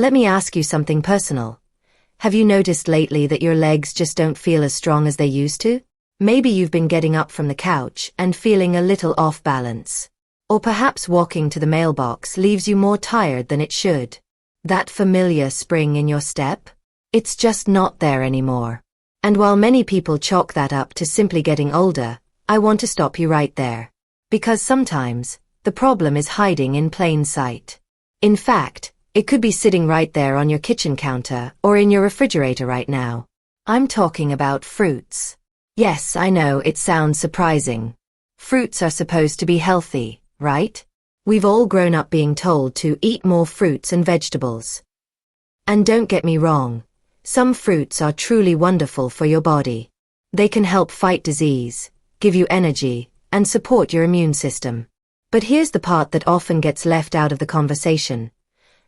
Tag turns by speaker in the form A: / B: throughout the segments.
A: Let me ask you something personal. Have you noticed lately that your legs just don't feel as strong as they used to? Maybe you've been getting up from the couch and feeling a little off balance. Or perhaps walking to the mailbox leaves you more tired than it should. That familiar spring in your step? It's just not there anymore. And while many people chalk that up to simply getting older, I want to stop you right there. Because sometimes, the problem is hiding in plain sight. In fact, it could be sitting right there on your kitchen counter or in your refrigerator right now. I'm talking about fruits. Yes, I know it sounds surprising. Fruits are supposed to be healthy, right? We've all grown up being told to eat more fruits and vegetables. And don't get me wrong, some fruits are truly wonderful for your body. They can help fight disease, give you energy, and support your immune system. But here's the part that often gets left out of the conversation.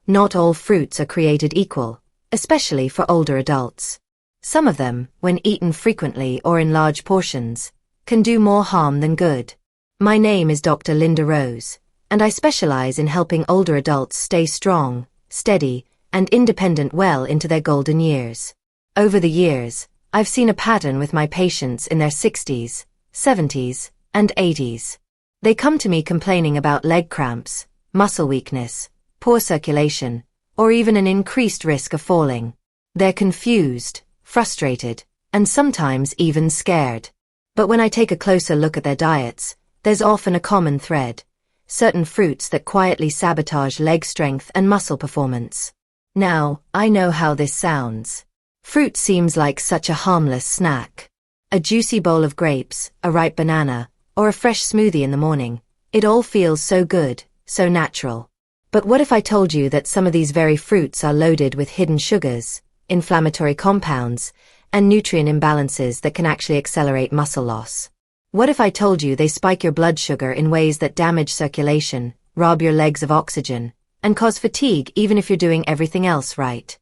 A: Not all fruits are created equal, especially for older adults. Some of them, when eaten frequently or in large portions, can do more harm than good. My name is Dr. Linda Rose, and I specialize in helping older adults stay strong, steady, and independent well into their golden years. Over the years, I've seen a pattern with my patients in their 60s, 70s, and 80s. They come to me complaining about leg cramps, muscle weakness, poor circulation, or even an increased risk of falling. They're confused, frustrated, and sometimes even scared. But when I take a closer look at their diets, there's often a common thread: certain fruits that quietly sabotage leg strength and muscle performance. Now, I know how this sounds. Fruit seems like such a harmless snack. A juicy bowl of grapes, a ripe banana, or a fresh smoothie in the morning. It all feels so good, so natural. But what if I told you that some of these very fruits are loaded with hidden sugars, inflammatory compounds, and nutrient imbalances that can actually accelerate muscle loss? What if I told you they spike your blood sugar in ways that damage circulation, rob your legs of oxygen, and cause fatigue even if you're doing everything else right?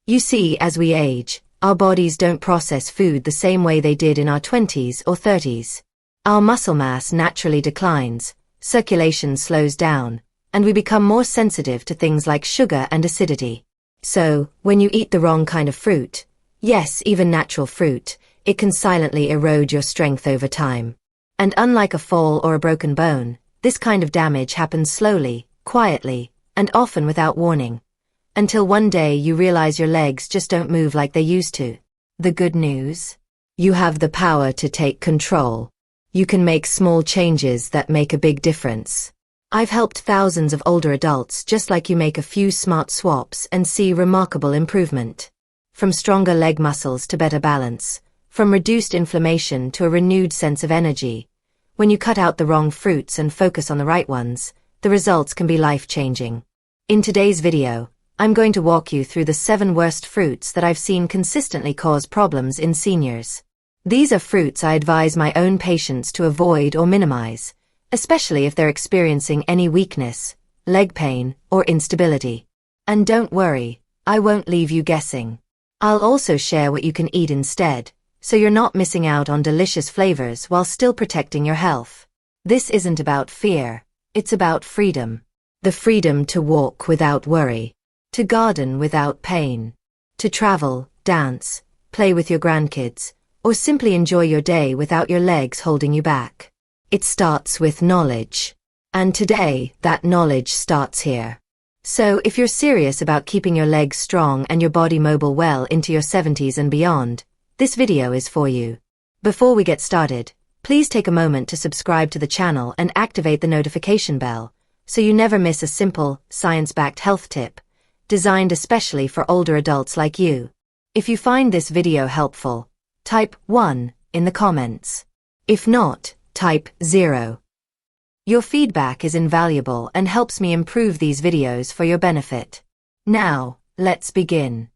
A: You see, as we age, our bodies don't process food the same way they did in our 20s or 30s. Our muscle mass naturally declines, circulation slows down, and we become more sensitive to things like sugar and acidity. So, when you eat the wrong kind of fruit, yes, even natural fruit, it can silently erode your strength over time. And unlike a fall or a broken bone, this kind of damage happens slowly, quietly, and often without warning. Until one day you realize your legs just don't move like they used to. The good news? You have the power to take control. You can make small changes that make a big difference. I've helped thousands of older adults just like you make a few smart swaps and see remarkable improvement. From stronger leg muscles to better balance, from reduced inflammation to a renewed sense of energy. When you cut out the wrong fruits and focus on the right ones, the results can be life-changing. In today's video, I'm going to walk you through the 7 worst fruits that I've seen consistently cause problems in seniors. These are fruits I advise my own patients to avoid or minimize, especially if they're experiencing any weakness, leg pain, or instability. And don't worry, I won't leave you guessing. I'll also share what you can eat instead, so you're not missing out on delicious flavors while still protecting your health. This isn't about fear, it's about freedom. The freedom to walk without worry, to garden without pain, to travel, dance, play with your grandkids, or simply enjoy your day without your legs holding you back. It starts with knowledge. And today, that knowledge starts here. So if you're serious about keeping your legs strong and your body mobile well into your 70s and beyond, this video is for you. Before we get started, please take a moment to subscribe to the channel and activate the notification bell, so you never miss a simple, science-backed health tip, designed especially for older adults like you. If you find this video helpful, type 1 in the comments. If not, type 0. Your feedback is invaluable and helps me improve these videos for your benefit. Now, let's begin.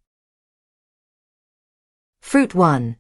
A: Fruit 1.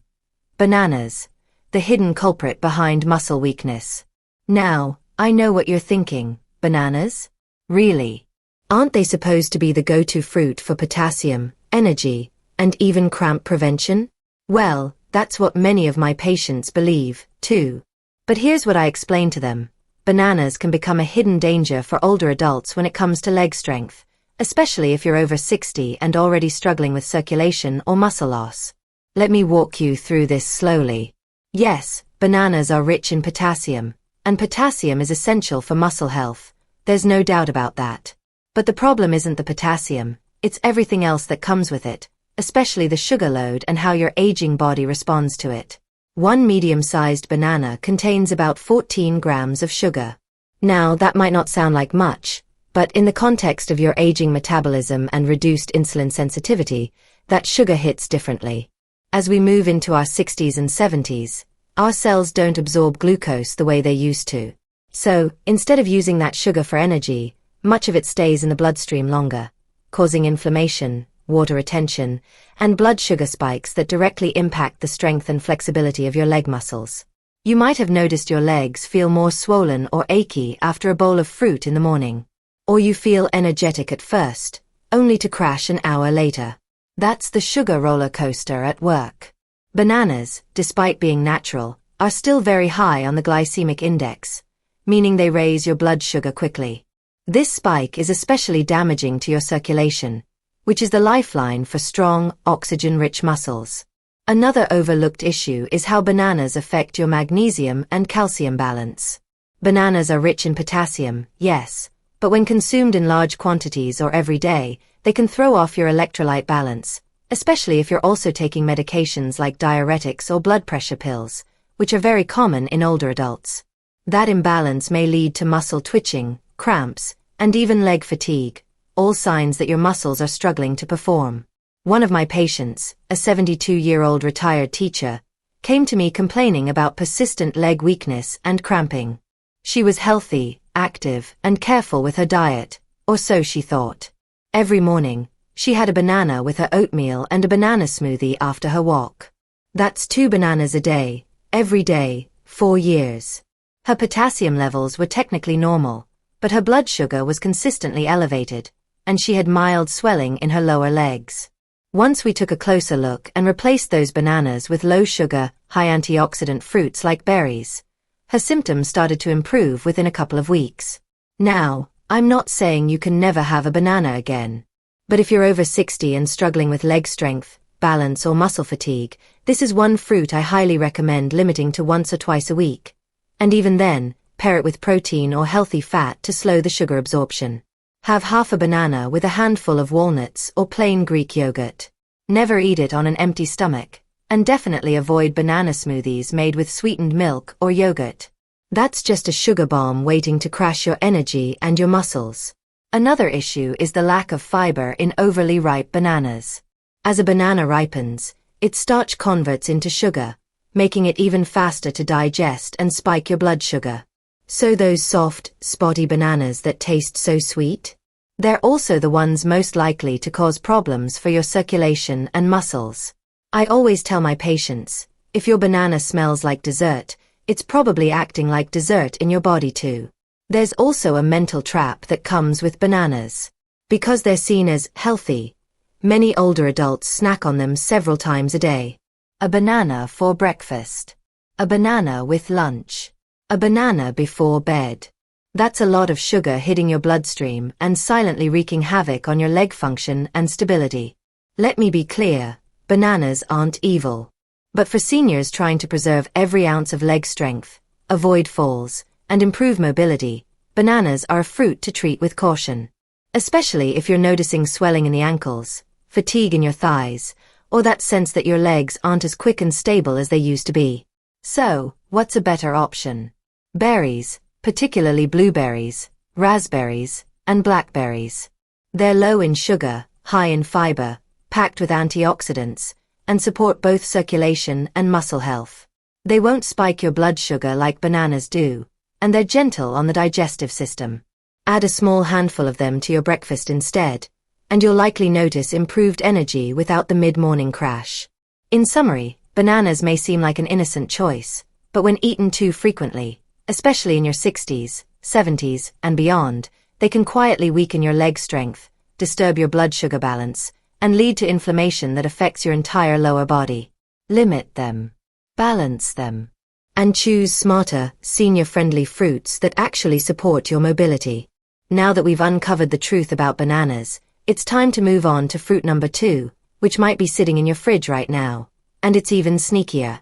A: Bananas, the hidden culprit behind muscle weakness. Now, I know what you're thinking. Bananas? Really? Aren't they supposed to be the go-to fruit for potassium, energy, and even cramp prevention? Well, that's what many of my patients believe, too. But here's what I explain to them. Bananas can become a hidden danger for older adults when it comes to leg strength, especially if you're over 60 and already struggling with circulation or muscle loss. Let me walk you through this slowly. Yes, bananas are rich in potassium, and potassium is essential for muscle health. There's no doubt about that. But the problem isn't the potassium, it's everything else that comes with it, especially the sugar load and how your aging body responds to it. One medium-sized banana contains about 14 grams of sugar. Now, that might not sound like much, but in the context of your aging metabolism and reduced insulin sensitivity, that sugar hits differently. As we move into our 60s and 70s, our cells don't absorb glucose the way they used to. So, instead of using that sugar for energy, much of it stays in the bloodstream longer, causing inflammation, water retention, and blood sugar spikes that directly impact the strength and flexibility of your leg muscles. You might have noticed your legs feel more swollen or achy after a bowl of fruit in the morning. Or you feel energetic at first, only to crash an hour later. That's the sugar roller coaster at work. Bananas, despite being natural, are still very high on the glycemic index, meaning they raise your blood sugar quickly. This spike is especially damaging to your circulation, which is the lifeline for strong, oxygen-rich muscles. Another overlooked issue is how bananas affect your magnesium and calcium balance. Bananas are rich in potassium, yes, but when consumed in large quantities or every day, they can throw off your electrolyte balance, especially if you're also taking medications like diuretics or blood pressure pills, which are very common in older adults. That imbalance may lead to muscle twitching, cramps, and even leg fatigue, all signs that your muscles are struggling to perform. One of my patients, a 72-year-old retired teacher, came to me complaining about persistent leg weakness and cramping. She was healthy, active, and careful with her diet, or so she thought. Every morning, she had a banana with her oatmeal and a banana smoothie after her walk. That's 2 bananas a day, every day, 4 years. Her potassium levels were technically normal, but her blood sugar was consistently elevated, and she had mild swelling in her lower legs. Once we took a closer look and replaced those bananas with low-sugar, high-antioxidant fruits like berries, her symptoms started to improve within a couple of weeks. Now, I'm not saying you can never have a banana again. But if you're over 60 and struggling with leg strength, balance, or muscle fatigue, this is one fruit I highly recommend limiting to once or twice a week. And even then, pair it with protein or healthy fat to slow the sugar absorption. Have half a banana with a handful of walnuts or plain Greek yogurt. Never eat it on an empty stomach, and definitely avoid banana smoothies made with sweetened milk or yogurt. That's just a sugar bomb waiting to crash your energy and your muscles. Another issue is the lack of fiber in overly ripe bananas. As a banana ripens, its starch converts into sugar, making it even faster to digest and spike your blood sugar. So those soft, spotty bananas that taste so sweet? They're also the ones most likely to cause problems for your circulation and muscles. I always tell my patients, if your banana smells like dessert, it's probably acting like dessert in your body too. There's also a mental trap that comes with bananas. Because they're seen as healthy, many older adults snack on them several times a day. A banana for breakfast. A banana with lunch. A banana before bed. That's a lot of sugar hitting your bloodstream and silently wreaking havoc on your leg function and stability. Let me be clear, bananas aren't evil. But for seniors trying to preserve every ounce of leg strength, avoid falls, and improve mobility, bananas are a fruit to treat with caution. Especially if you're noticing swelling in the ankles, fatigue in your thighs, or that sense that your legs aren't as quick and stable as they used to be. So, what's a better option? Berries, particularly blueberries, raspberries, and blackberries. They're low in sugar, high in fiber, packed with antioxidants, and support both circulation and muscle health. They won't spike your blood sugar like bananas do, and they're gentle on the digestive system. Add a small handful of them to your breakfast instead, and you'll likely notice improved energy without the mid-morning crash. In summary, bananas may seem like an innocent choice, but when eaten too frequently, especially in your 60s, 70s, and beyond, they can quietly weaken your leg strength, disturb your blood sugar balance, and lead to inflammation that affects your entire lower body. Limit them. Balance them. And choose smarter, senior-friendly fruits that actually support your mobility. Now that we've uncovered the truth about bananas, It's time to move on to fruit number 2, which might be sitting in your fridge right now, and it's even sneakier.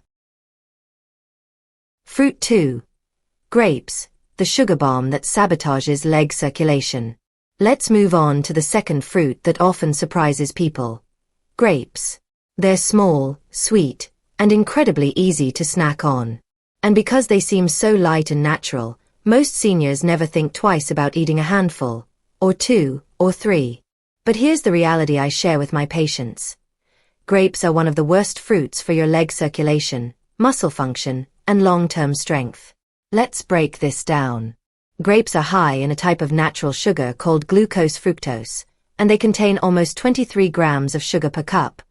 A: Fruit 2. Grapes, the sugar bomb that sabotages leg circulation. Let's move on to the second fruit that often surprises people. Grapes. They're small, sweet, and incredibly easy to snack on. And because they seem so light and natural, most seniors never think twice about eating a handful, or 2, or 3. But here's the reality I share with my patients. Grapes are one of the worst fruits for your leg circulation, muscle function, and long-term strength. Let's break this down. Grapes are high in a type of natural sugar called glucose-fructose, and they contain almost 23 grams of sugar per cup,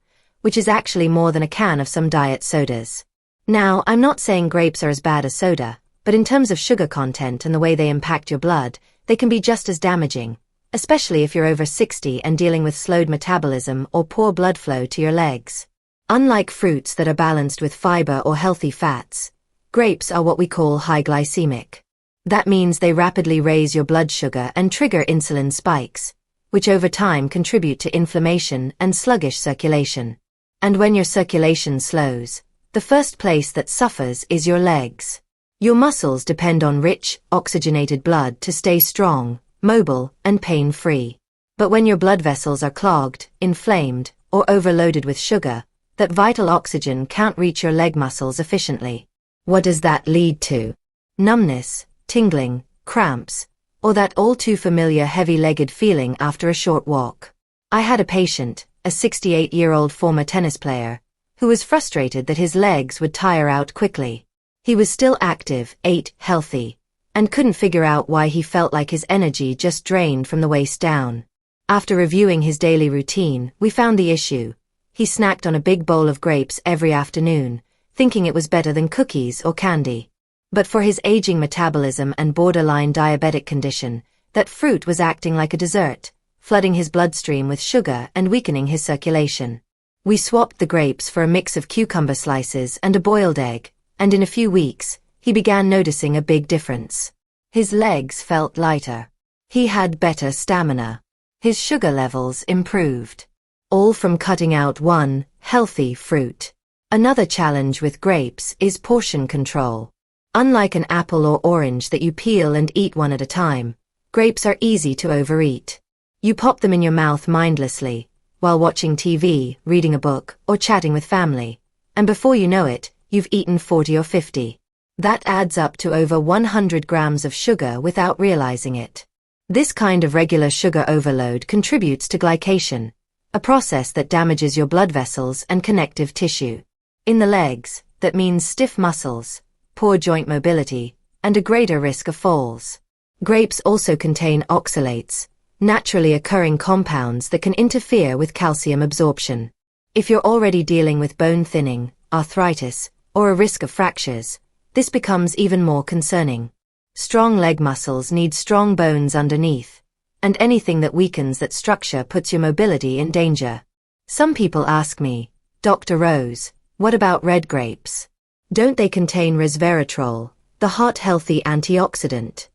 A: which is actually more than a can of some diet sodas. Now, I'm not saying grapes are as bad as soda, but in terms of sugar content and the way they impact your blood, they can be just as damaging, especially if you're over 60 and dealing with slowed metabolism or poor blood flow to your legs. Unlike fruits that are balanced with fiber or healthy fats, grapes are what we call high glycemic. That means they rapidly raise your blood sugar and trigger insulin spikes, which over time contribute to inflammation and sluggish circulation. And when your circulation slows, the first place that suffers is your legs. Your muscles depend on rich, oxygenated blood to stay strong, mobile, and pain-free. But when your blood vessels are clogged, inflamed, or overloaded with sugar, that vital oxygen can't reach your leg muscles efficiently. What does that lead to? Numbness, tingling, cramps, or that all-too-familiar heavy-legged feeling after a short walk. I had a patient, a 68-year-old former tennis player, who was frustrated that his legs would tire out quickly. He was still active, ate healthy, and couldn't figure out why he felt like his energy just drained from the waist down. After reviewing his daily routine, we found the issue. He snacked on a big bowl of grapes every afternoon, thinking it was better than cookies or candy. But for his aging metabolism and borderline diabetic condition, that fruit was acting like a dessert, flooding his bloodstream with sugar and weakening his circulation. We swapped the grapes for a mix of cucumber slices and a boiled egg, and in a few weeks, he began noticing a big difference. His legs felt lighter. He had better stamina. His sugar levels improved. All from cutting out one healthy fruit. Another challenge with grapes is portion control. Unlike an apple or orange that you peel and eat one at a time, grapes are easy to overeat. You pop them in your mouth mindlessly, while watching TV, reading a book, or chatting with family, and before you know it, you've eaten 40 or 50. That adds up to over 100 grams of sugar without realizing it. This kind of regular sugar overload contributes to glycation, a process that damages your blood vessels and connective tissue. In the legs, that means stiff muscles, poor joint mobility, and a greater risk of falls. Grapes also contain oxalates, naturally occurring compounds that can interfere with calcium absorption. If you're already dealing with bone thinning, arthritis, or a risk of fractures, this becomes even more concerning. Strong leg muscles need strong bones underneath, and anything that weakens that structure puts your mobility in danger. Some people ask me, Dr. Rose, what about red grapes? Don't they contain resveratrol, the heart-healthy antioxidant?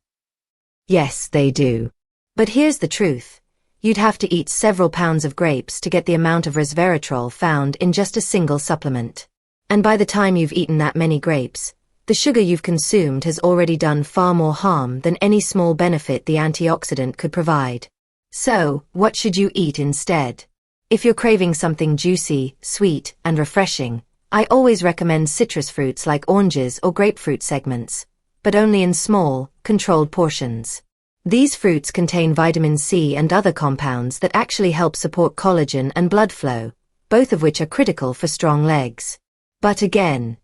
A: Yes, they do. But here's the truth. You'd have to eat several pounds of grapes to get the amount of resveratrol found in just a single supplement. And by the time you've eaten that many grapes, the sugar you've consumed has already done far more harm than any small benefit the antioxidant could provide. So, what should you eat instead? If you're craving something juicy, sweet, and refreshing, I always recommend citrus fruits like oranges or grapefruit segments, but only in small, controlled portions. These fruits contain vitamin C and other compounds that actually help support collagen and blood flow, both of which are critical for strong legs. But again,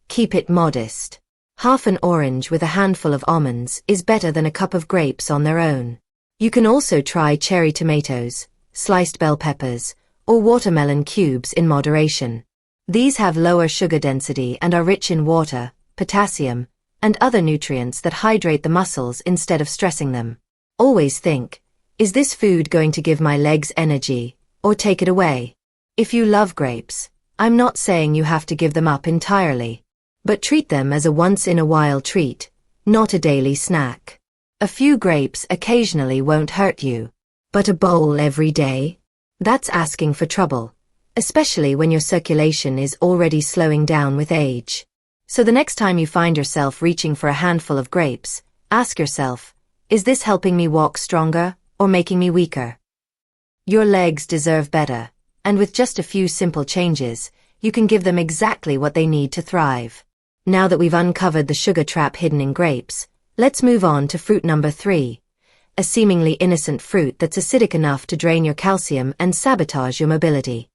A: keep it modest. Half an orange with a handful of almonds is better than a cup of grapes on their own. You can also try cherry tomatoes, sliced bell peppers, or watermelon cubes in moderation. These have lower sugar density and are rich in water, potassium, and other nutrients that hydrate the muscles instead of stressing them. Always think, is this food going to give my legs energy, or take it away? If you love grapes, I'm not saying you have to give them up entirely, but treat them as a once-in-a-while treat, not a daily snack. A few grapes occasionally won't hurt you. But a bowl every day? That's asking for trouble, especially when your circulation is already slowing down with age. So the next time you find yourself reaching for a handful of grapes, ask yourself, is this helping me walk stronger or making me weaker? Your legs deserve better, and with just a few simple changes, you can give them exactly what they need to thrive. Now that we've uncovered the sugar trap hidden in grapes, let's move on to fruit number 3, a seemingly innocent fruit that's acidic enough to drain your calcium and sabotage your mobility.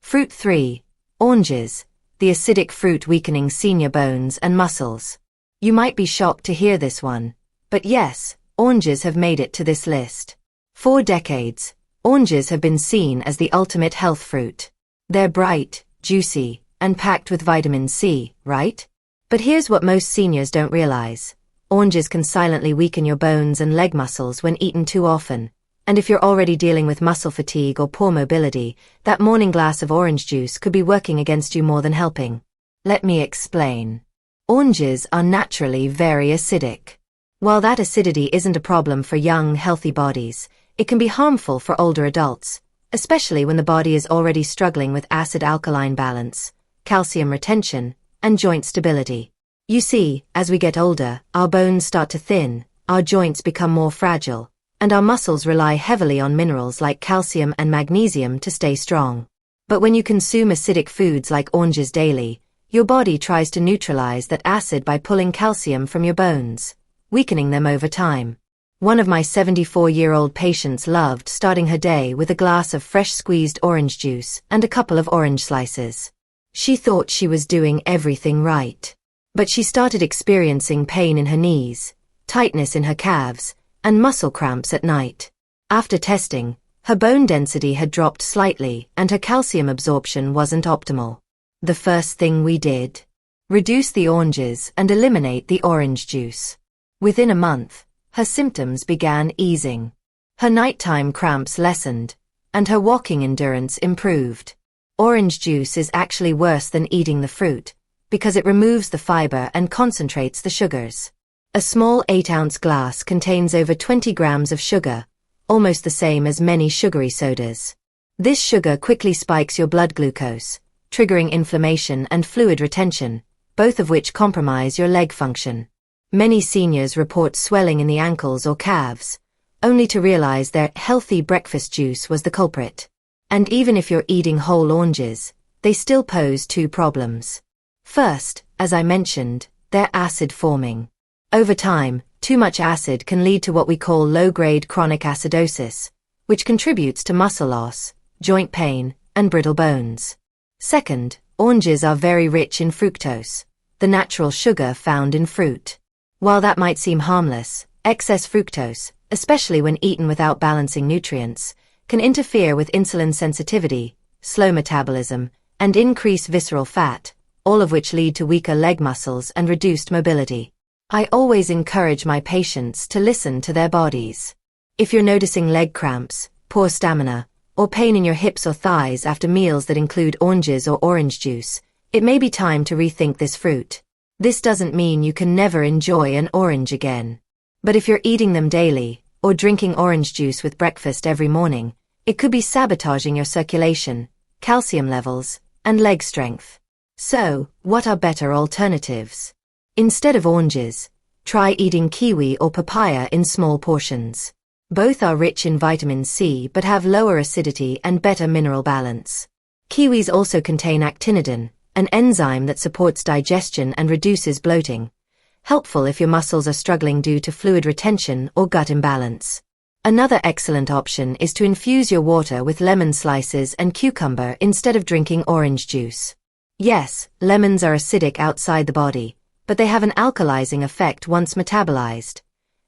A: Fruit 3, oranges, the acidic fruit weakening senior bones and muscles. You might be shocked to hear this one, but yes, oranges have made it to this list. For decades, oranges have been seen as the ultimate health fruit. They're bright, juicy, and packed with vitamin C, right? But here's what most seniors don't realize. Oranges can silently weaken your bones and leg muscles when eaten too often. And if you're already dealing with muscle fatigue or poor mobility, that morning glass of orange juice could be working against you more than helping. Let me explain. Oranges are naturally very acidic. While that acidity isn't a problem for young, healthy bodies, it can be harmful for older adults, especially when the body is already struggling with acid-alkaline balance, calcium retention, and joint stability. You see, as we get older, our bones start to thin, our joints become more fragile, and our muscles rely heavily on minerals like calcium and magnesium to stay strong. But when you consume acidic foods like oranges daily, your body tries to neutralize that acid by pulling calcium from your bones, weakening them over time. One of my 74-year-old patients loved starting her day with a glass of fresh squeezed orange juice and a couple of orange slices. She thought she was doing everything right. But she started experiencing pain in her knees, tightness in her calves, and muscle cramps at night. After testing, her bone density had dropped slightly and her calcium absorption wasn't optimal. The first thing we did? Reduce the oranges and eliminate the orange juice. Within a month, her symptoms began easing. Her nighttime cramps lessened, and her walking endurance improved. Orange juice is actually worse than eating the fruit, because it removes the fiber and concentrates the sugars. A small 8-ounce glass contains over 20 grams of sugar, almost the same as many sugary sodas. This sugar quickly spikes your blood glucose, triggering inflammation and fluid retention, both of which compromise your leg function. Many seniors report swelling in the ankles or calves, only to realize their healthy breakfast juice was the culprit. And even if you're eating whole oranges, they still pose 2 problems. First, as I mentioned, they're acid-forming. Over time, too much acid can lead to what we call low-grade chronic acidosis, which contributes to muscle loss, joint pain, and brittle bones. Second, oranges are very rich in fructose, the natural sugar found in fruit. While that might seem harmless, excess fructose, especially when eaten without balancing nutrients, can interfere with insulin sensitivity, slow metabolism, and increase visceral fat, all of which lead to weaker leg muscles and reduced mobility. I always encourage my patients to listen to their bodies. If you're noticing leg cramps, poor stamina, or pain in your hips or thighs after meals that include oranges or orange juice, it may be time to rethink this fruit. This doesn't mean you can never enjoy an orange again. But if you're eating them daily, or drinking orange juice with breakfast every morning, it could be sabotaging your circulation, calcium levels, and leg strength. So, what are better alternatives? Instead of oranges, try eating kiwi or papaya in small portions. Both are rich in vitamin C but have lower acidity and better mineral balance. Kiwis also contain actinidin, an enzyme that supports digestion and reduces bloating, helpful if your muscles are struggling due to fluid retention or gut imbalance. Another excellent option is to infuse your water with lemon slices and cucumber instead of drinking orange juice. Yes, lemons are acidic outside the body, but they have an alkalizing effect once metabolized,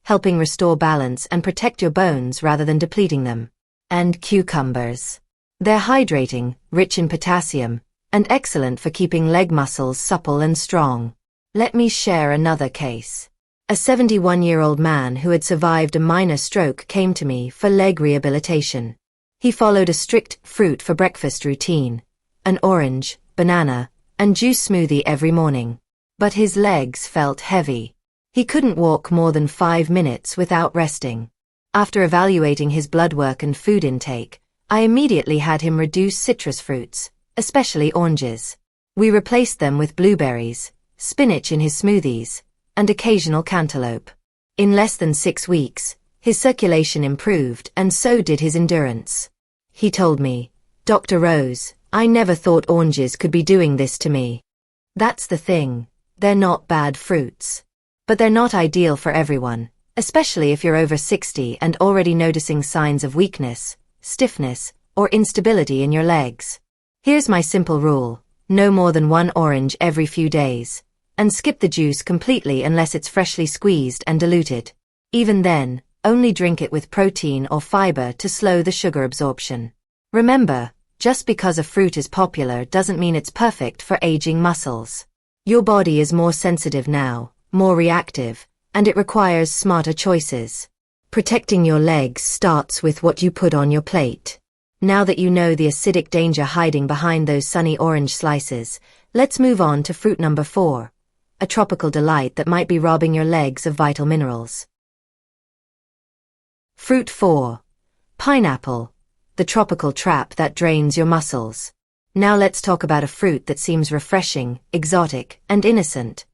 A: helping restore balance and protect your bones rather than depleting them. And cucumbers. They're hydrating, rich in potassium, and excellent for keeping leg muscles supple and strong. Let me share another case. A 71-year-old man who had survived a minor stroke came to me for leg rehabilitation. He followed a strict fruit for breakfast routine, an orange, banana, and juice smoothie every morning. But his legs felt heavy. He couldn't walk more than 5 minutes without resting. After evaluating his blood work and food intake, I immediately had him reduce citrus fruits, especially oranges. We replaced them with blueberries, spinach in his smoothies, and occasional cantaloupe. In less than 6 weeks, his circulation improved and so did his endurance. He told me, "Dr. Rose, I never thought oranges could be doing this to me." That's the thing, they're not bad fruits. But they're not ideal for everyone, especially if you're over 60 and already noticing signs of weakness, stiffness, or instability in your legs. Here's my simple rule: no more than 1 orange every few days, and skip the juice completely unless it's freshly squeezed and diluted. Even then, only drink it with protein or fiber to slow the sugar absorption. Remember, just because a fruit is popular doesn't mean it's perfect for aging muscles. Your body is more sensitive now, more reactive, and it requires smarter choices. Protecting your legs starts with what you put on your plate. Now that you know the acidic danger hiding behind those sunny orange slices, let's move on to fruit number 4, a tropical delight that might be robbing your legs of vital minerals. Fruit 4. Pineapple, the tropical trap that drains your muscles. Now let's talk about a fruit that seems refreshing, exotic, and innocent.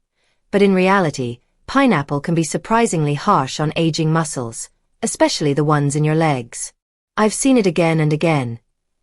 A: But in reality, pineapple can be surprisingly harsh on aging muscles, especially the ones in your legs. I've seen it again and again.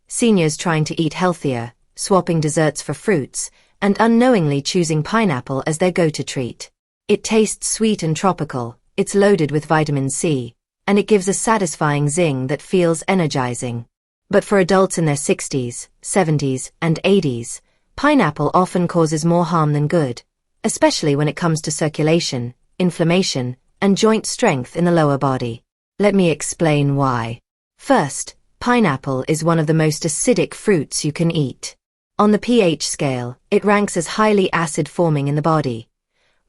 A: Seniors trying to eat healthier, swapping desserts for fruits, and unknowingly choosing pineapple as their go-to treat. It tastes sweet and tropical, it's loaded with vitamin C, and it gives a satisfying zing that feels energizing. But for adults in their 60s, 70s, and 80s, pineapple often causes more harm than good, especially when it comes to circulation, inflammation, and joint strength in the lower body. Let me explain why. First, pineapple is one of the most acidic fruits you can eat. On the pH scale, it ranks as highly acid-forming in the body,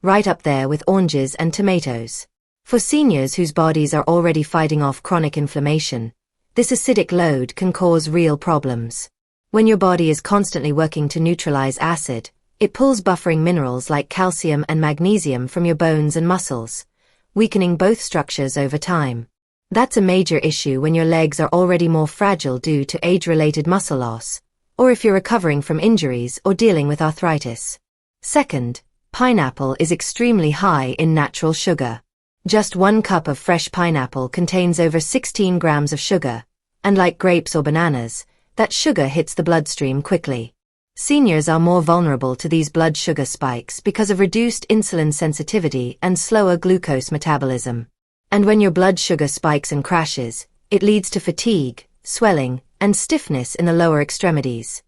A: right up there with oranges and tomatoes. For seniors whose bodies are already fighting off chronic inflammation, this acidic load can cause real problems. When your body is constantly working to neutralize acid, it pulls buffering minerals like calcium and magnesium from your bones and muscles, weakening both structures over time. That's a major issue when your legs are already more fragile due to age-related muscle loss, or if you're recovering from injuries or dealing with arthritis. Second, pineapple is extremely high in natural sugar. Just 1 cup of fresh pineapple contains over 16 grams of sugar, and like grapes or bananas, that sugar hits the bloodstream quickly. Seniors are more vulnerable to these blood sugar spikes because of reduced insulin sensitivity and slower glucose metabolism. And when your blood sugar spikes and crashes, it leads to fatigue, swelling, and stiffness in the lower extremities,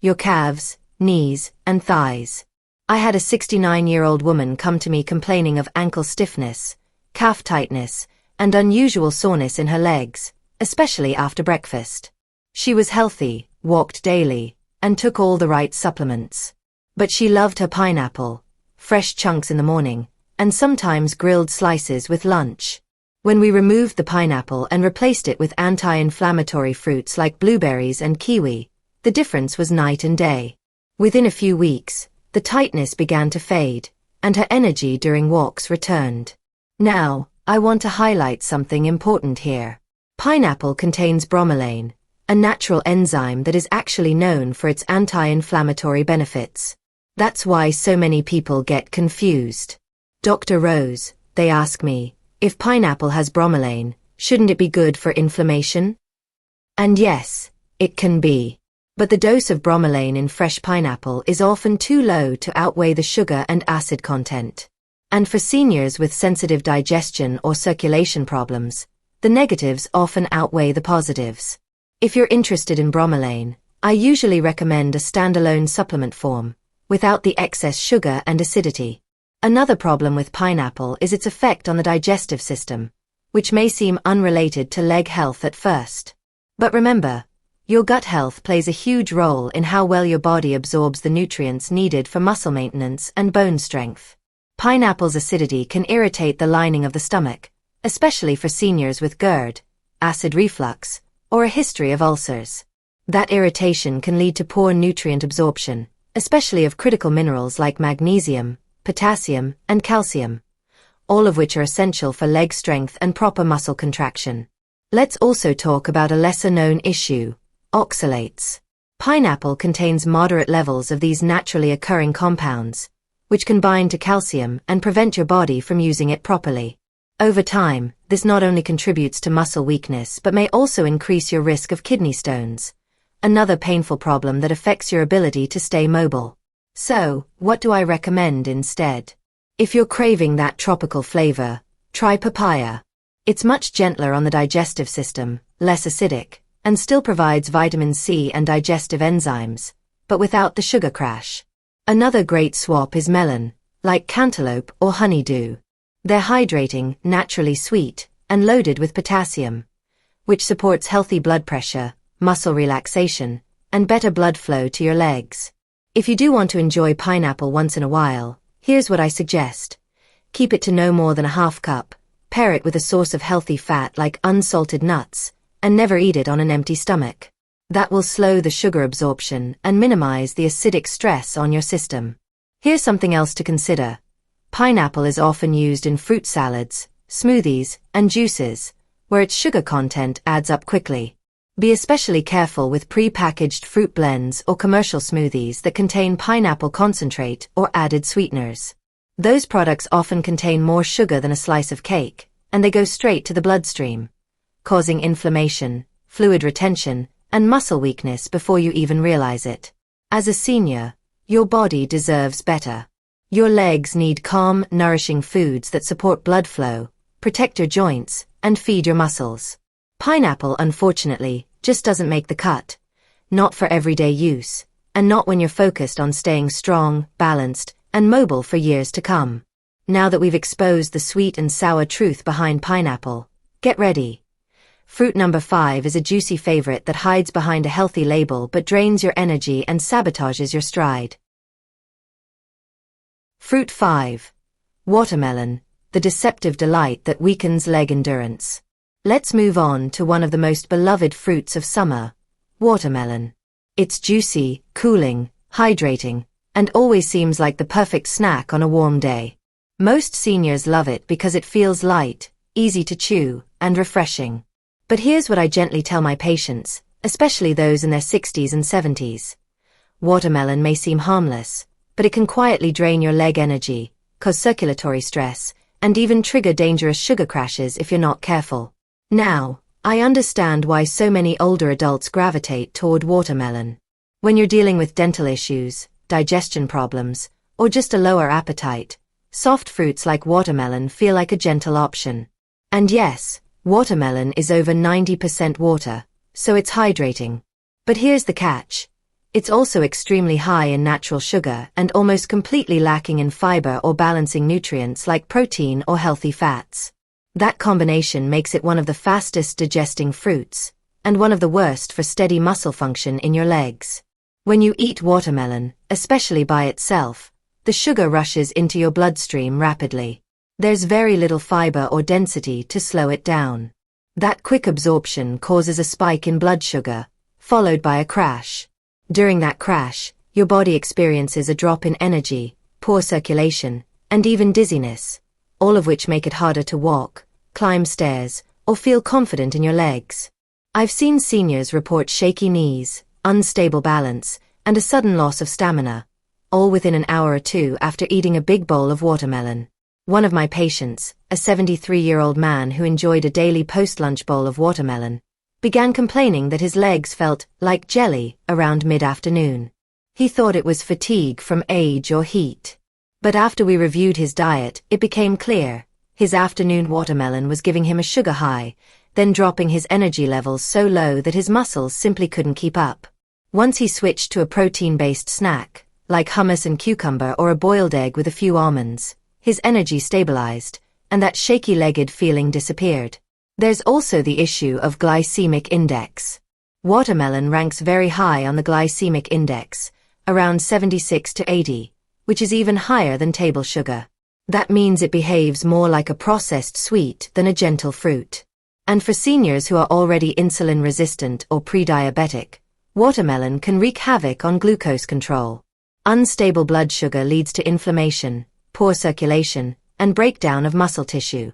A: your calves, knees, and thighs. I had a 69-year-old woman come to me complaining of ankle stiffness, calf tightness, and unusual soreness in her legs, especially after breakfast. She was healthy, walked daily, and took all the right supplements. But she loved her pineapple, fresh chunks in the morning, and sometimes grilled slices with lunch. When we removed the pineapple and replaced it with anti-inflammatory fruits like blueberries and kiwi, the difference was night and day. Within a few weeks, the tightness began to fade, and her energy during walks returned. Now, I want to highlight something important here. Pineapple contains bromelain, a natural enzyme that is actually known for its anti-inflammatory benefits. That's why so many people get confused. Dr. Rose, they ask me, if pineapple has bromelain, shouldn't it be good for inflammation? And yes, it can be. But the dose of bromelain in fresh pineapple is often too low to outweigh the sugar and acid content. And for seniors with sensitive digestion or circulation problems, the negatives often outweigh the positives. If you're interested in bromelain, I usually recommend a standalone supplement form, without the excess sugar and acidity. Another problem with pineapple is its effect on the digestive system, which may seem unrelated to leg health at first. But remember, your gut health plays a huge role in how well your body absorbs the nutrients needed for muscle maintenance and bone strength. Pineapple's acidity can irritate the lining of the stomach, especially for seniors with GERD, acid reflux, or a history of ulcers. That irritation can lead to poor nutrient absorption, especially of critical minerals like magnesium, potassium, and calcium, all of which are essential for leg strength and proper muscle contraction. Let's also talk about a lesser-known issue: oxalates. Pineapple contains moderate levels of these naturally occurring compounds, which can bind to calcium and prevent your body from using it properly. Over time, this not only contributes to muscle weakness but may also increase your risk of kidney stones, another painful problem that affects your ability to stay mobile. So, what do I recommend instead? If you're craving that tropical flavor, try papaya. It's much gentler on the digestive system, less acidic, and still provides vitamin C and digestive enzymes, but without the sugar crash. Another great swap is melon, like cantaloupe or honeydew. They're hydrating, naturally sweet, and loaded with potassium, which supports healthy blood pressure, muscle relaxation, and better blood flow to your legs. If you do want to enjoy pineapple once in a while, here's what I suggest. Keep it to no more than a half cup, pair it with a source of healthy fat like unsalted nuts, and never eat it on an empty stomach. That will slow the sugar absorption and minimize the acidic stress on your system. Here's something else to consider. Pineapple is often used in fruit salads, smoothies, and juices, where its sugar content adds up quickly. Be especially careful with pre-packaged fruit blends or commercial smoothies that contain pineapple concentrate or added sweeteners. Those products often contain more sugar than a slice of cake, and they go straight to the bloodstream, causing inflammation, fluid retention, and muscle weakness before you even realize it. As a senior, your body deserves better. Your legs need calm, nourishing foods that support blood flow, protect your joints, and feed your muscles. Pineapple, unfortunately, just doesn't make the cut. Not for everyday use, and not when you're focused on staying strong, balanced, and mobile for years to come. Now that we've exposed the sweet and sour truth behind pineapple, get ready. Fruit number 5 is a juicy favorite that hides behind a healthy label but drains your energy and sabotages your stride. Fruit 5. Watermelon, the deceptive delight that weakens leg endurance. Let's move on to one of the most beloved fruits of summer, watermelon. It's juicy, cooling, hydrating, and always seems like the perfect snack on a warm day. Most seniors love it because it feels light, easy to chew, and refreshing. But here's what I gently tell my patients, especially those in their 60s and 70s. Watermelon may seem harmless, but it can quietly drain your leg energy, cause circulatory stress, and even trigger dangerous sugar crashes if you're not careful. Now, I understand why so many older adults gravitate toward watermelon. When you're dealing with dental issues, digestion problems, or just a lower appetite, soft fruits like watermelon feel like a gentle option. And yes, watermelon is over 90% water, so it's hydrating. But here's the catch. It's also extremely high in natural sugar and almost completely lacking in fiber or balancing nutrients like protein or healthy fats. That combination makes it one of the fastest digesting fruits, and one of the worst for steady muscle function in your legs. When you eat watermelon, especially by itself, the sugar rushes into your bloodstream rapidly. There's very little fiber or density to slow it down. That quick absorption causes a spike in blood sugar, followed by a crash. During that crash, your body experiences a drop in energy, poor circulation, and even dizziness, all of which make it harder to walk, climb stairs, or feel confident in your legs. I've seen seniors report shaky knees, unstable balance, and a sudden loss of stamina, all within an hour or two after eating a big bowl of watermelon. One of my patients, a 73-year-old man who enjoyed a daily post-lunch bowl of watermelon, began complaining that his legs felt like jelly around mid-afternoon. He thought it was fatigue from age or heat. But after we reviewed his diet, it became clear. His afternoon watermelon was giving him a sugar high, then dropping his energy levels so low that his muscles simply couldn't keep up. Once he switched to a protein-based snack, like hummus and cucumber or a boiled egg with a few almonds, his energy stabilized, and that shaky-legged feeling disappeared. There's also the issue of glycemic index. Watermelon ranks very high on the glycemic index, around 76 to 80, which is even higher than table sugar. That means it behaves more like a processed sweet than a gentle fruit. And for seniors who are already insulin-resistant or pre-diabetic, watermelon can wreak havoc on glucose control. Unstable blood sugar leads to inflammation, poor circulation, and breakdown of muscle tissue,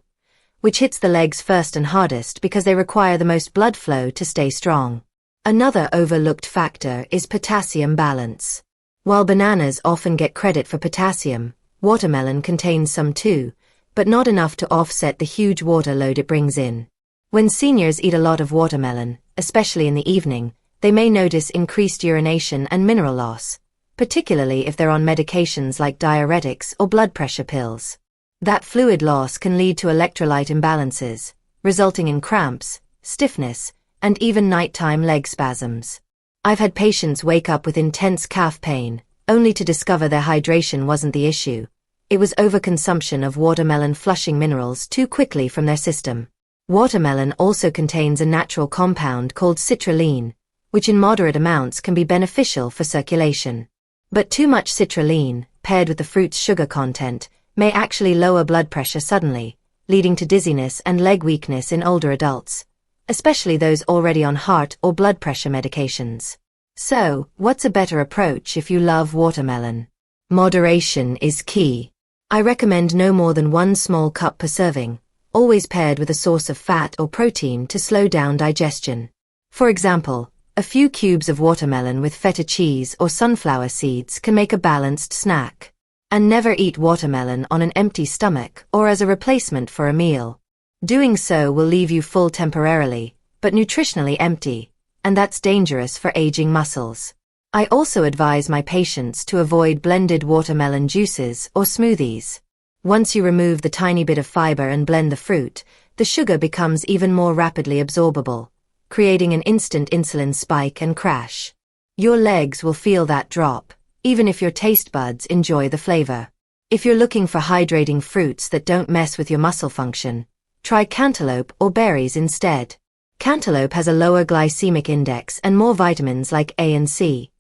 A: which hits the legs first and hardest because they require the most blood flow to stay strong. Another overlooked factor is potassium balance. While bananas often get credit for potassium, watermelon contains some too, but not enough to offset the huge water load it brings in. When seniors eat a lot of watermelon, especially in the evening, they may notice increased urination and mineral loss, particularly if they're on medications like diuretics or blood pressure pills. That fluid loss can lead to electrolyte imbalances, resulting in cramps, stiffness, and even nighttime leg spasms. I've had patients wake up with intense calf pain, only to discover their hydration wasn't the issue. It was overconsumption of watermelon flushing minerals too quickly from their system. Watermelon also contains a natural compound called citrulline, which in moderate amounts can be beneficial for circulation. But too much citrulline, paired with the fruit's sugar content, may actually lower blood pressure suddenly, leading to dizziness and leg weakness in older adults, especially those already on heart or blood pressure medications. So, what's a better approach if you love watermelon? Moderation is key. I recommend no more than 1 small cup per serving, always paired with a source of fat or protein to slow down digestion. For example, a few cubes of watermelon with feta cheese or sunflower seeds can make a balanced snack. And never eat watermelon on an empty stomach or as a replacement for a meal. Doing so will leave you full temporarily, but nutritionally empty, and that's dangerous for aging muscles. I also advise my patients to avoid blended watermelon juices or smoothies. Once you remove the tiny bit of fiber and blend the fruit, the sugar becomes even more rapidly absorbable, creating an instant insulin spike and crash. Your legs will feel that drop, even if your taste buds enjoy the flavor. If you're looking for hydrating fruits that don't mess with your muscle function, try cantaloupe or berries instead. Cantaloupe has a lower glycemic index and more vitamins like A and C.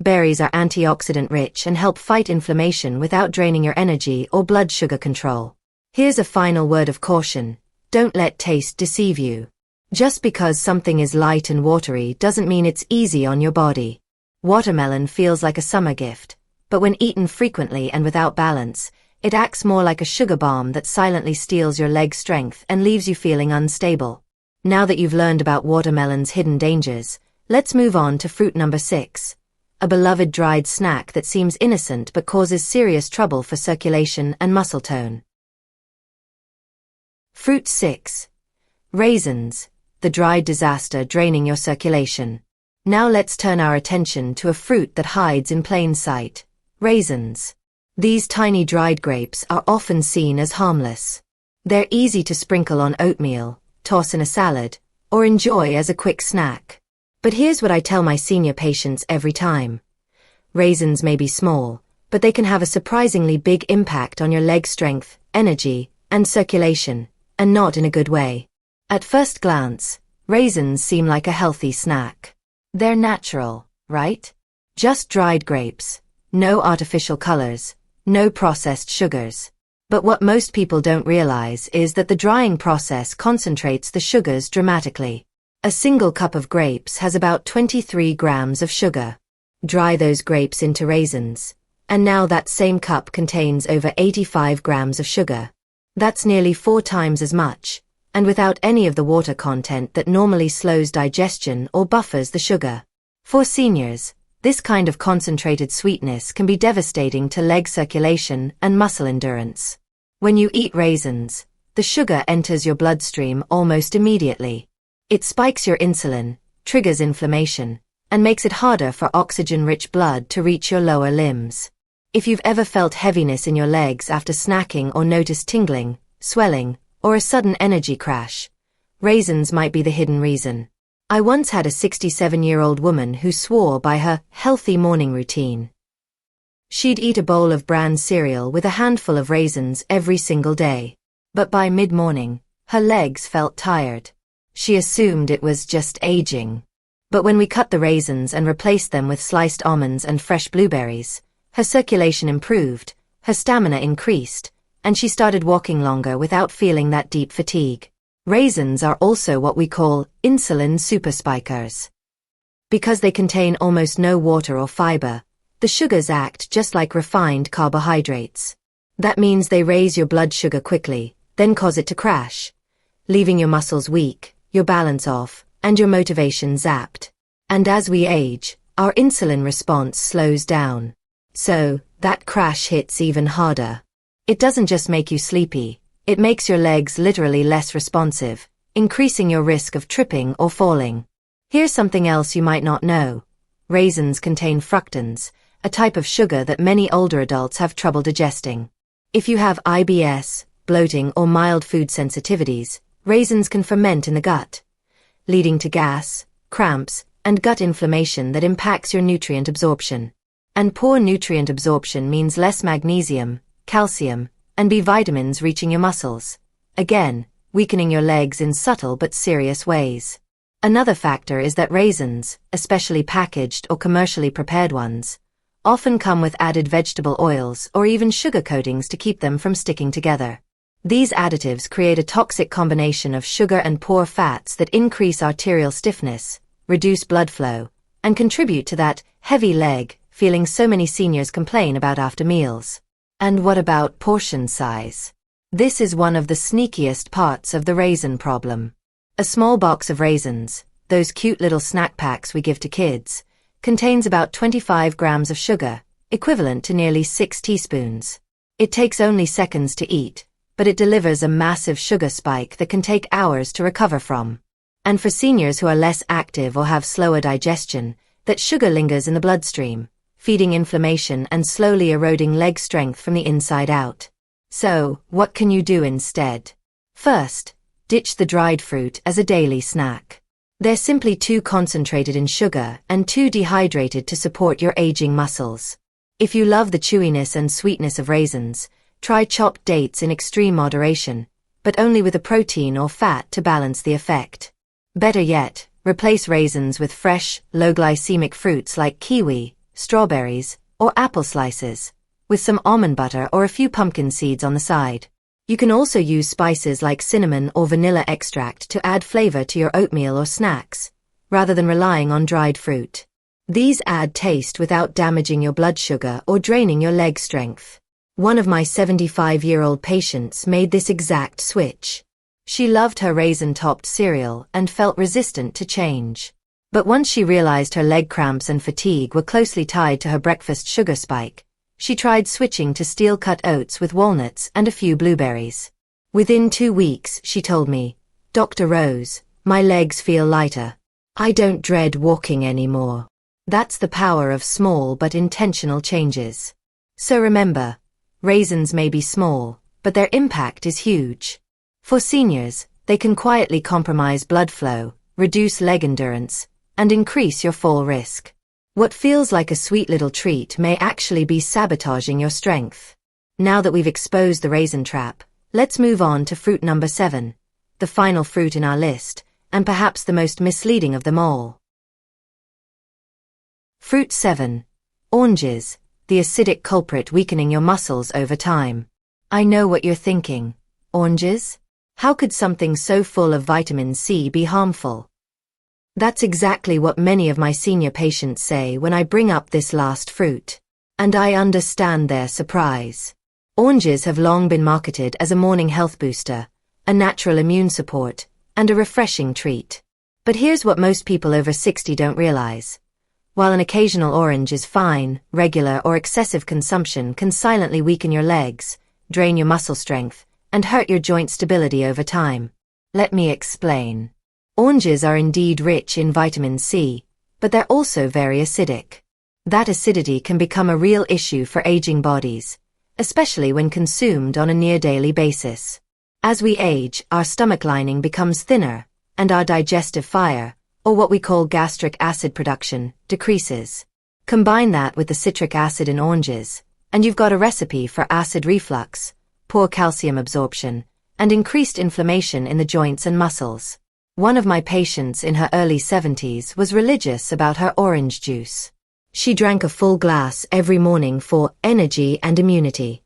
A: Berries are antioxidant rich and help fight inflammation without draining your energy or blood sugar control. Here's a final word of caution: don't let taste deceive you. Just because something is light and watery doesn't mean it's easy on your body. Watermelon feels like a summer gift, but when eaten frequently and without balance, it acts more like a sugar bomb that silently steals your leg strength and leaves you feeling unstable. Now that you've learned about watermelon's hidden dangers, let's move on to fruit number 6, a beloved dried snack that seems innocent but causes serious trouble for circulation and muscle tone. Fruit 6. Raisins, the dried disaster draining your circulation. Now let's turn our attention to a fruit that hides in plain sight: raisins. These tiny dried grapes are often seen as harmless. They're easy to sprinkle on oatmeal, toss in a salad, or enjoy as a quick snack. But here's what I tell my senior patients every time. Raisins may be small, but they can have a surprisingly big impact on your leg strength, energy, and circulation, and not in a good way. At first glance, raisins seem like a healthy snack. They're natural, right? Just dried grapes, no artificial colors, no processed sugars. But what most people don't realize is that the drying process concentrates the sugars dramatically. A single cup of grapes has about 23 grams of sugar. Dry those grapes into raisins, and now that same cup contains over 85 grams of sugar. That's nearly 4 times as much, and without any of the water content that normally slows digestion or buffers the sugar. For seniors, this kind of concentrated sweetness can be devastating to leg circulation and muscle endurance. When you eat raisins, the sugar enters your bloodstream almost immediately. It spikes your insulin, triggers inflammation, and makes it harder for oxygen-rich blood to reach your lower limbs. If you've ever felt heaviness in your legs after snacking or noticed tingling, swelling, or a sudden energy crash, raisins might be the hidden reason. I once had a 67-year-old woman who swore by her healthy morning routine. She'd eat a bowl of bran cereal with a handful of raisins every single day. But by mid-morning, her legs felt tired. She assumed it was just aging. But when we cut the raisins and replaced them with sliced almonds and fresh blueberries, her circulation improved, her stamina increased, and she started walking longer without feeling that deep fatigue. Raisins are also what we call insulin superspikers. Because they contain almost no water or fiber, the sugars act just like refined carbohydrates. That means they raise your blood sugar quickly, then cause it to crash, leaving your muscles weak, your balance off, and your motivation zapped. And as we age, our insulin response slows down. So, that crash hits even harder. It doesn't just make you sleepy, it makes your legs literally less responsive, increasing your risk of tripping or falling. Here's something else you might not know. Raisins contain fructans, a type of sugar that many older adults have trouble digesting. If you have IBS, bloating, or mild food sensitivities, raisins can ferment in the gut, leading to gas, cramps, and gut inflammation that impacts your nutrient absorption. And poor nutrient absorption means less magnesium, calcium, and B vitamins reaching your muscles, again, weakening your legs in subtle but serious ways. Another factor is that raisins, especially packaged or commercially prepared ones, often come with added vegetable oils or even sugar coatings to keep them from sticking together. These additives create a toxic combination of sugar and poor fats that increase arterial stiffness, reduce blood flow, and contribute to that heavy leg feeling so many seniors complain about after meals. And what about portion size? This is one of the sneakiest parts of the raisin problem. A small box of raisins, those cute little snack packs we give to kids, contains about 25 grams of sugar, equivalent to nearly 6 teaspoons. It takes only seconds to eat, but it delivers a massive sugar spike that can take hours to recover from. And for seniors who are less active or have slower digestion, that sugar lingers in the bloodstream, feeding inflammation and slowly eroding leg strength from the inside out. So, what can you do instead? First, ditch the dried fruit as a daily snack. They're simply too concentrated in sugar and too dehydrated to support your aging muscles. If you love the chewiness and sweetness of raisins, try chopped dates in extreme moderation, but only with a protein or fat to balance the effect. Better yet, replace raisins with fresh, low-glycemic fruits like kiwi, strawberries, or apple slices, with some almond butter or a few pumpkin seeds on the side. You can also use spices like cinnamon or vanilla extract to add flavor to your oatmeal or snacks, rather than relying on dried fruit. These add taste without damaging your blood sugar or draining your leg strength. One of my 75-year-old patients made this exact switch. She loved her raisin-topped cereal and felt resistant to change. But once she realized her leg cramps and fatigue were closely tied to her breakfast sugar spike, she tried switching to steel-cut oats with walnuts and a few blueberries. Within 2 weeks, she told me, "Dr. Rose, my legs feel lighter. I don't dread walking anymore." That's the power of small but intentional changes. So remember, raisins may be small, but their impact is huge. For seniors, they can quietly compromise blood flow, reduce leg endurance, and increase your fall risk. What feels like a sweet little treat may actually be sabotaging your strength. Now that we've exposed the raisin trap, let's move on to fruit number 7, the final fruit in our list, and perhaps the most misleading of them all. Fruit 7. Oranges, the acidic culprit weakening your muscles over time. I know what you're thinking. Oranges? How could something so full of vitamin C be harmful? That's exactly what many of my senior patients say when I bring up this last fruit. And I understand their surprise. Oranges have long been marketed as a morning health booster, a natural immune support, and a refreshing treat. But here's what most people over 60 don't realize. While an occasional orange is fine, regular or excessive consumption can silently weaken your legs, drain your muscle strength, and hurt your joint stability over time. Let me explain. Oranges are indeed rich in vitamin C, but they're also very acidic. That acidity can become a real issue for aging bodies, especially when consumed on a near-daily basis. As we age, our stomach lining becomes thinner, and our digestive fire, or what we call gastric acid production, decreases. Combine that with the citric acid in oranges, and you've got a recipe for acid reflux, poor calcium absorption, and increased inflammation in the joints and muscles. One of my patients in her early 70s was religious about her orange juice. She drank a full glass every morning for energy and immunity.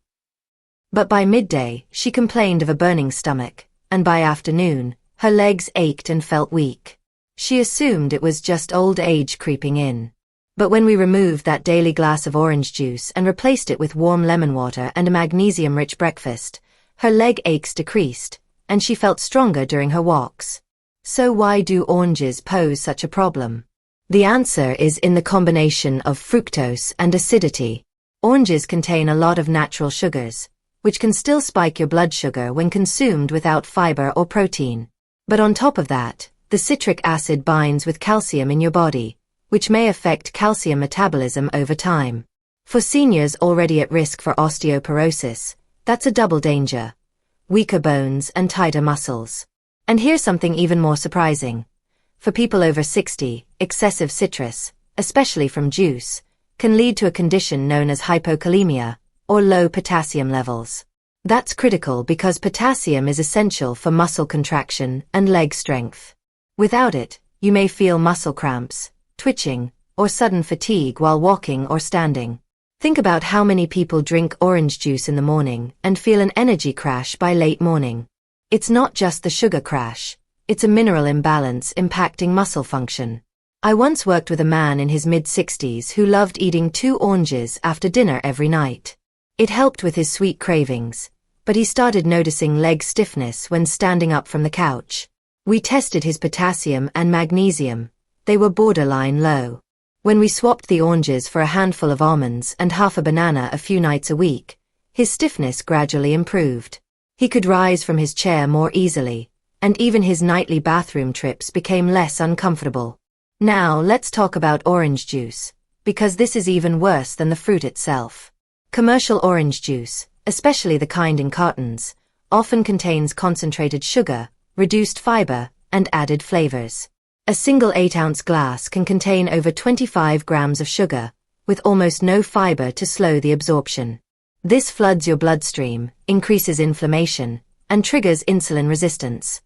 A: But by midday, she complained of a burning stomach, and by afternoon, her legs ached and felt weak. She assumed it was just old age creeping in. But when we removed that daily glass of orange juice and replaced it with warm lemon water and a magnesium-rich breakfast, her leg aches decreased, and she felt stronger during her walks. So why do oranges pose such a problem? The answer is in the combination of fructose and acidity. Oranges contain a lot of natural sugars, which can still spike your blood sugar when consumed without fiber or protein. But on top of that, the citric acid binds with calcium in your body, which may affect calcium metabolism over time. For seniors already at risk for osteoporosis, that's a double danger: weaker bones and tighter muscles. And here's something even more surprising. For people over 60, excessive citrus, especially from juice, can lead to a condition known as hypokalemia, or low potassium levels. That's critical because potassium is essential for muscle contraction and leg strength. Without it, you may feel muscle cramps, twitching, or sudden fatigue while walking or standing. Think about how many people drink orange juice in the morning and feel an energy crash by late morning. It's not just the sugar crash, it's a mineral imbalance impacting muscle function. I once worked with a man in his mid-60s who loved eating 2 oranges after dinner every night. It helped with his sweet cravings, but he started noticing leg stiffness when standing up from the couch. We tested his potassium and magnesium. They were borderline low. When we swapped the oranges for a handful of almonds and half a banana a few nights a week, his stiffness gradually improved. He could rise from his chair more easily, and even his nightly bathroom trips became less uncomfortable. Now let's talk about orange juice, because this is even worse than the fruit itself. Commercial orange juice, especially the kind in cartons, often contains concentrated sugar, reduced fiber, and added flavors. A single 8-ounce glass can contain over 25 grams of sugar, with almost no fiber to slow the absorption. This floods your bloodstream, increases inflammation, and triggers insulin resistance,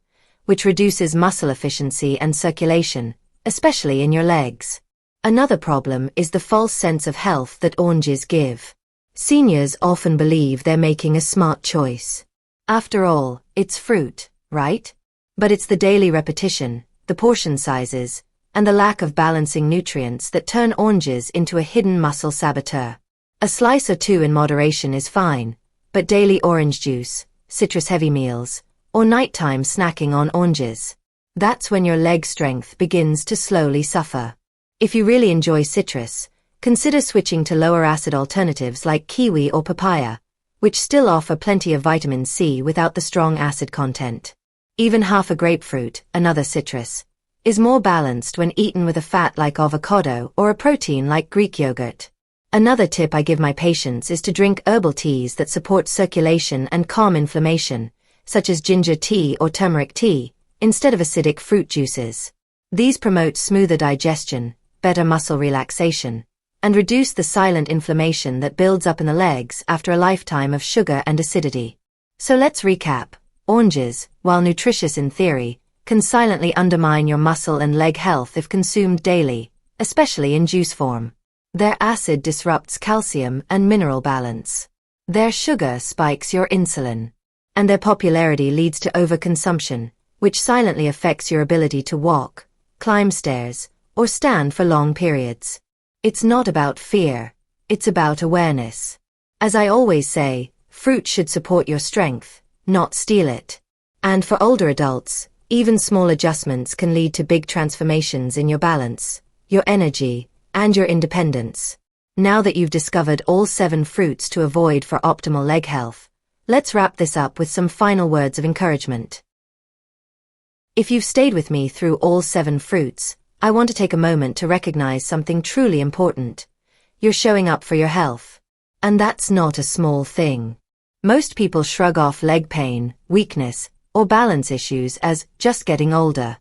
A: which reduces muscle efficiency and circulation, especially in your legs. Another problem is the false sense of health that oranges give. Seniors often believe they're making a smart choice. After all, it's fruit, right? But it's the daily repetition, the portion sizes, and the lack of balancing nutrients that turn oranges into a hidden muscle saboteur. A slice or 2 in moderation is fine, but daily orange juice, citrus-heavy meals, or nighttime snacking on oranges, that's when your leg strength begins to slowly suffer. If you really enjoy citrus, consider switching to lower acid alternatives like kiwi or papaya, which still offer plenty of vitamin C without the strong acid content. Even half a grapefruit, another citrus, is more balanced when eaten with a fat like avocado or a protein like Greek yogurt. Another tip I give my patients is to drink herbal teas that support circulation and calm inflammation, such as ginger tea or turmeric tea, instead of acidic fruit juices. These promote smoother digestion, better muscle relaxation, and reduce the silent inflammation that builds up in the legs after a lifetime of sugar and acidity. So let's recap. Oranges, while nutritious in theory, can silently undermine your muscle and leg health if consumed daily, especially in juice form. Their acid disrupts calcium and mineral balance. Their sugar spikes your insulin. And their popularity leads to overconsumption, which silently affects your ability to walk, climb stairs, or stand for long periods. It's not about fear, it's about awareness. As I always say, fruit should support your strength, not steal it. And for older adults, even small adjustments can lead to big transformations in your balance, your energy, and your independence. Now that you've discovered all 7 fruits to avoid for optimal leg health, let's wrap this up with some final words of encouragement. If you've stayed with me through all 7 fruits, I want to take a moment to recognize something truly important. You're showing up for your health. And that's not a small thing. Most people shrug off leg pain, weakness, or balance issues as just getting older.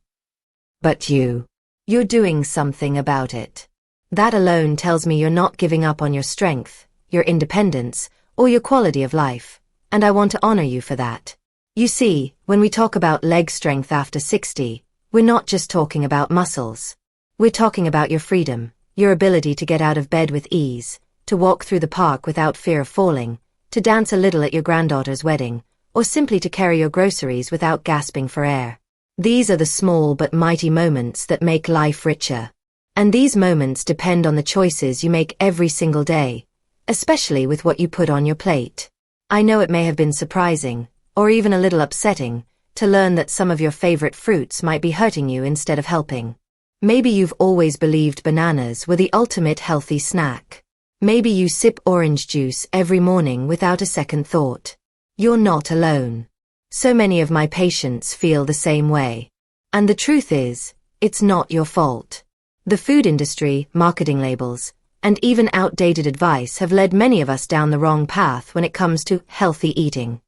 A: But you're doing something about it. That alone tells me you're not giving up on your strength, your independence, or your quality of life, and I want to honor you for that. You see, when we talk about leg strength after 60, we're not just talking about muscles. We're talking about your freedom, your ability to get out of bed with ease, to walk through the park without fear of falling, to dance a little at your granddaughter's wedding, or simply to carry your groceries without gasping for air. These are the small but mighty moments that make life richer. And these moments depend on the choices you make every single day, especially with what you put on your plate. I know it may have been surprising, or even a little upsetting, to learn that some of your favorite fruits might be hurting you instead of helping. Maybe you've always believed bananas were the ultimate healthy snack. Maybe you sip orange juice every morning without a second thought. You're not alone. So many of my patients feel the same way. And the truth is, it's not your fault. The food industry, marketing labels, and even outdated advice have led many of us down the wrong path when it comes to healthy eating.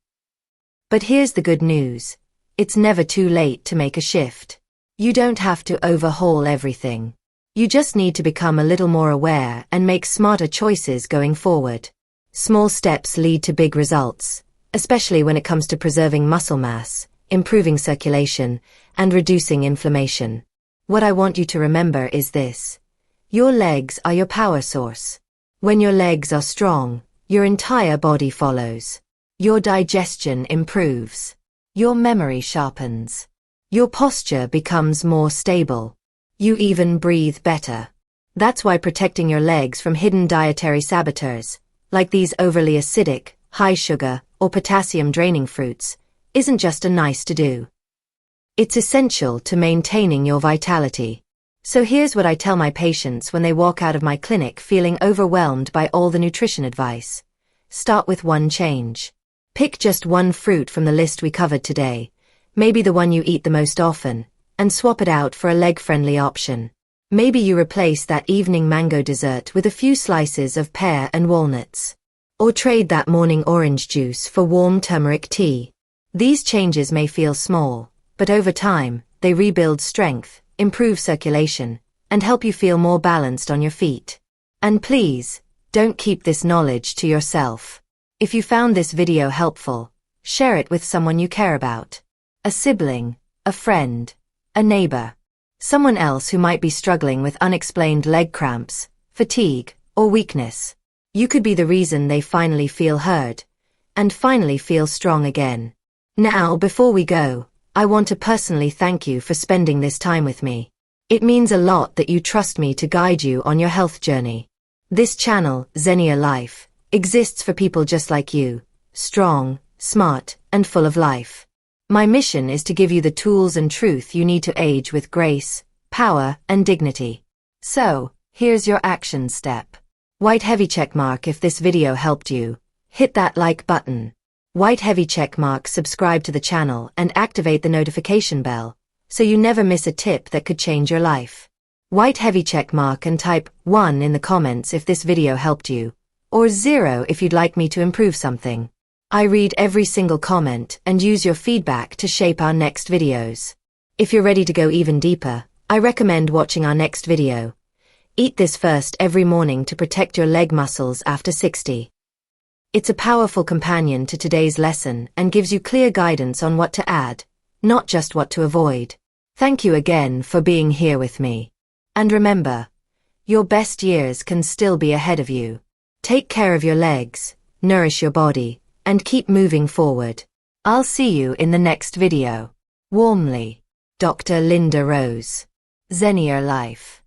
A: But here's the good news. It's never too late to make a shift. You don't have to overhaul everything. You just need to become a little more aware and make smarter choices going forward. Small steps lead to big results, especially when it comes to preserving muscle mass, improving circulation, and reducing inflammation. What I want you to remember is this. Your legs are your power source. When your legs are strong, your entire body follows. Your digestion improves. Your memory sharpens. Your posture becomes more stable. You even breathe better. That's why protecting your legs from hidden dietary saboteurs, like these overly acidic, high-sugar, or potassium-draining fruits, isn't just a nice-to-do. It's essential to maintaining your vitality. So here's what I tell my patients when they walk out of my clinic feeling overwhelmed by all the nutrition advice. Start with one change. Pick just one fruit from the list we covered today, maybe the one you eat the most often, and swap it out for a leg-friendly option. Maybe you replace that evening mango dessert with a few slices of pear and walnuts. Or trade that morning orange juice for warm turmeric tea. These changes may feel small, but over time, they rebuild strength, improve circulation, and help you feel more balanced on your feet. And please, don't keep this knowledge to yourself. If you found this video helpful, share it with someone you care about. A sibling, a friend, a neighbor. Someone else who might be struggling with unexplained leg cramps, fatigue, or weakness. You could be the reason they finally feel heard, and finally feel strong again. Now, before we go, I want to personally thank you for spending this time with me. It means a lot that you trust me to guide you on your health journey. This channel, Zenior Life, exists for people just like you, strong, smart, and full of life. My mission is to give you the tools and truth you need to age with grace, power, and dignity. So, here's your action step. White heavy check mark if this video helped you. Hit that like button. White heavy check mark, subscribe to the channel and activate the notification bell, so you never miss a tip that could change your life. White heavy check mark and type 1 in the comments if this video helped you, or 0 if you'd like me to improve something. I read every single comment and use your feedback to shape our next videos. If you're ready to go even deeper, I recommend watching our next video. Eat this first every morning to protect your leg muscles after 60. It's a powerful companion to today's lesson and gives you clear guidance on what to add, not just what to avoid. Thank you again for being here with me. And remember, your best years can still be ahead of you. Take care of your legs, nourish your body, and keep moving forward. I'll see you in the next video. Warmly, Dr. Linda Rose. Zenior Life.